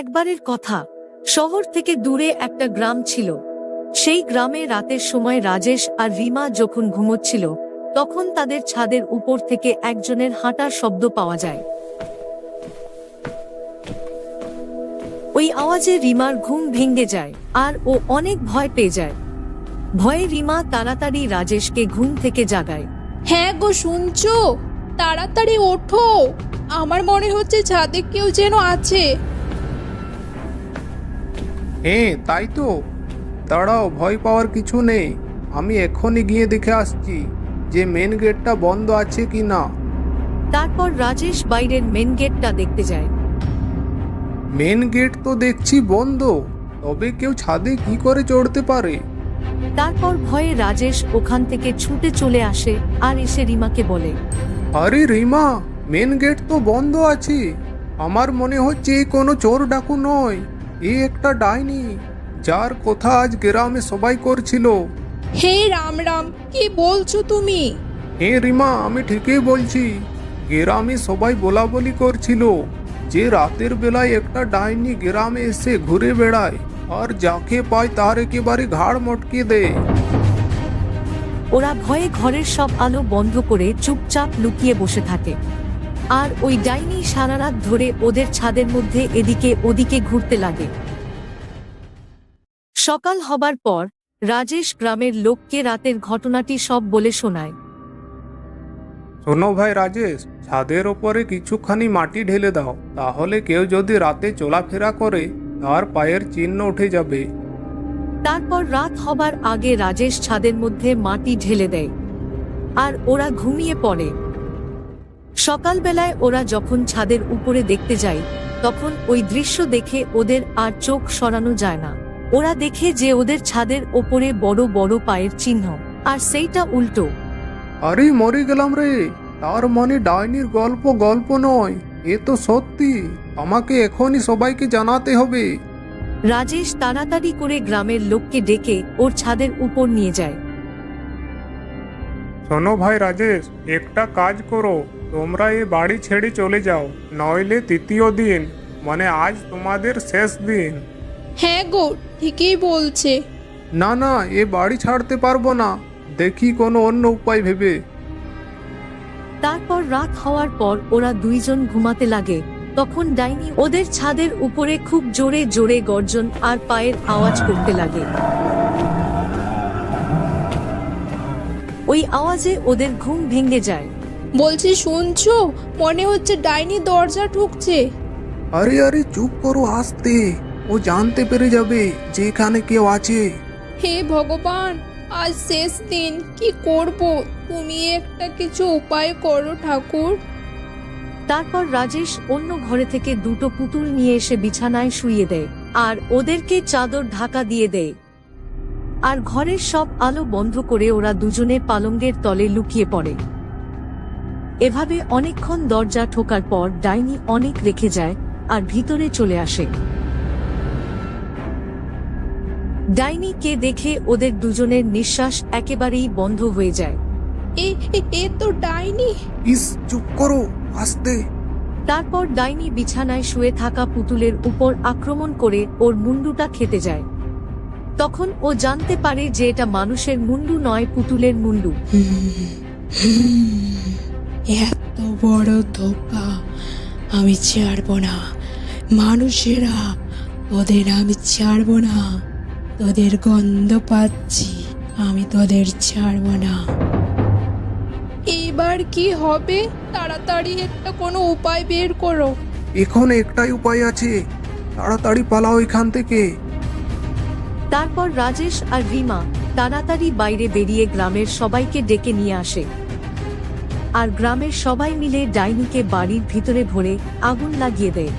একবারের কথা, শহর থেকে দূরে একটা গ্রাম ছিল। সেই গ্রামে রাতের সময় রাজেশ আর রিমা যখন ঘুমোচ্ছিল, তখন তাদের ছাদের উপর থেকে একজনের হাঁটার শব্দ পাওয়া যায়। ওই আওয়াজে রিমার ঘুম ভেঙে যায় আর ও অনেক ভয় পেয়ে যায়। ভয়ে রিমা তাড়াতাড়ি রাজেশকে ঘুম থেকে জাগায়। হ্যাঁ গো, শুনছো? তাড়াতাড়ি ওঠো, আমার মনে হচ্ছে ছাদে কেউ যেন আছে। হ্যাঁ তাই তো, দাঁড়াও, ভয় পাওয়ার কিছু নেই। আমি এখনই গিয়ে দেখে আসছি যে মেন গেটটা বন্ধ আছে কি না। তারপর রাজেশ বাইরের মেন গেটটা দেখতে যায়। মেন গেট তো দেখছি বন্ধ, তবে কেউ ছাদে কি করে চড়তে পারে? তারপর ভয়ে রাজেশ ওখান থেকে ছুটে চলে আসে আর এসে রিমাকে বলে, আরে রিমা, মেন গেট তো বন্ধ আছে। আমার মনে হচ্ছে এ কোনো চোর ডাকু নয়, এ একটা ডাইনি, যার কথা আজ গ্রামে সবাই করছিল। হে রাম রাম, কি বলছো তুমি? হ্যাঁ রিমা, আমি ঠিকই বলছি। গ্রামে সবাই বলা বলি করছিল যে রাতের বেলায় একটা ডাইনি গ্রামে এসে ঘুরে বেড়ায় আর যাকে পায় তার একেবারে ঘাড় মটকে দেয়। ওরা ভয়ে ঘরের সব আলো বন্ধ করে চুপচাপ লুকিয়ে বসে থাকে। আর ওই ডাইনি সারা রাত ধরে ওদের ছাদের মধ্যে এদিকে ওদিকে ঘুরতে লাগে। সকাল হবার পর রাজেশ গ্রামের লোককে রাতের ঘটনাটি সব বলে শোনায়। শোনো ভাই রাজেশ, ছাদের ওপরে কিছুখানি মাটি ঢেলে দাও, তাহলে কেউ যদি রাতে চলাফেরা করে তার পায়ের চিহ্ন উঠে যাবে। তারপর রাত হবার আগে রাজেশ ছাদের মধ্যে মাটি ঢেলে দেয় আর ওরা ঘুমিয়ে পড়ে। সকালবেলায় ওরা যখন ছাদের উপরে দেখতে যায়, তখন ওই দৃশ্য দেখে ওদের আর চোখ সরানো যায় না। ওরা দেখে যে ওদের ছাদের ওপরে বড় বড় পায়ের চিহ্ন, আর সেইটা উল্টো। আরে মরে গেলাম রে, তার মানে ডাইনির গল্প নয়, এ তো সত্যি। আমাকে এখনই সবাইকে জানাতে হবে। রাজেশ তাড়াতাড়ি করে গ্রামের লোককে ডেকে ওর ছাদের উপর নিয়ে যায়। শোনো ভাই রাজেশ, একটা কাজ করো, তোমরা এ বাড়ি ছেড়ে চলে যাও, নইলে তৃতীয় দিন, মানে আজ তোমাদের শেষ দিন। হ্যাঁ গো, ঠিকই বলছে। না না, এ বাড়ি ছাড়তে পারবো না, দেখি কোনো অন্য উপায় ভেবে। তারপর রাত হওয়ার পর ওরা দুইজন ঘুমাতে লাগে। তখন ডাইনি ওদের ছাদের উপরে খুব জোরে জোরে গর্জন আর পায়ের আওয়াজ করতে লাগে। ওই আওয়াজে ওদের ঘুম ভেঙে যায়। বলছি, শুনছো? মনে হচ্ছে ডাইনি দরজা ঠুকছে। আরে আরে চুপ করো, আস্তে, ও জানতে পেরে যাবে যে এখানে কেউ আছে। হে ভগবান, আজ শেষ দিন, কি করব? তুমি একটা কিছু উপায় করো ঠাকুর। তারপর রাজেশ অন্য ঘরে থেকে দুটো পুতুল নিয়ে এসে বিছানায় শুইয়ে দেয় আর ওদেরকে চাদর ঢাকা দিয়ে দেয়। আর ঘরের সব আলো বন্ধ করে ওরা দুজনে পালঙ্গের তলে লুকিয়ে পড়ে। এভাবে অনেকক্ষণ দরজা ঠোকার পর ডাইনি অনেক রেখে যায় আর ভিতরে চলে আসে। ডাইনিকে দেখে ওদের দুজনের নিঃশ্বাস একেবারেই বন্ধ হয়ে যায়। এ তো ডাইনি। ইস, চুপ করো, আস্তে। তারপর ডাইনি বিছানায় শুয়ে থাকা পুতুলের উপর আক্রমণ করে ওর মুন্ডুটা খেতে যায়। তখন ও জানতে পারে যে এটা মানুষের মুন্ডু নয়, পুতুলের মুন্ডু। এত বড় ধোকা আমি ছাড়বো না। মানুষেরা, ওদের আমি ছাড়বো না। তোদের গন্ধ পাচ্ছি, আমি তোদের ছাড়বো না। এবার কি হবে? তাড়াতাড়ি একটা কোনো উপায় বের করো। এখন একটাই উপায় আছে, তাড়াতাড়ি পালাও এখান থেকে। তারপর রাজেশ আর রিমা তাড়াতাড়ি বাইরে বেরিয়ে গ্রামের সবাইকে ডেকে নিয়ে আসে। আর গ্রামের সবাই মিলে ডাইনিকে বাড়ির ভিতরে ভরে আগুন লাগিয়ে দেয়।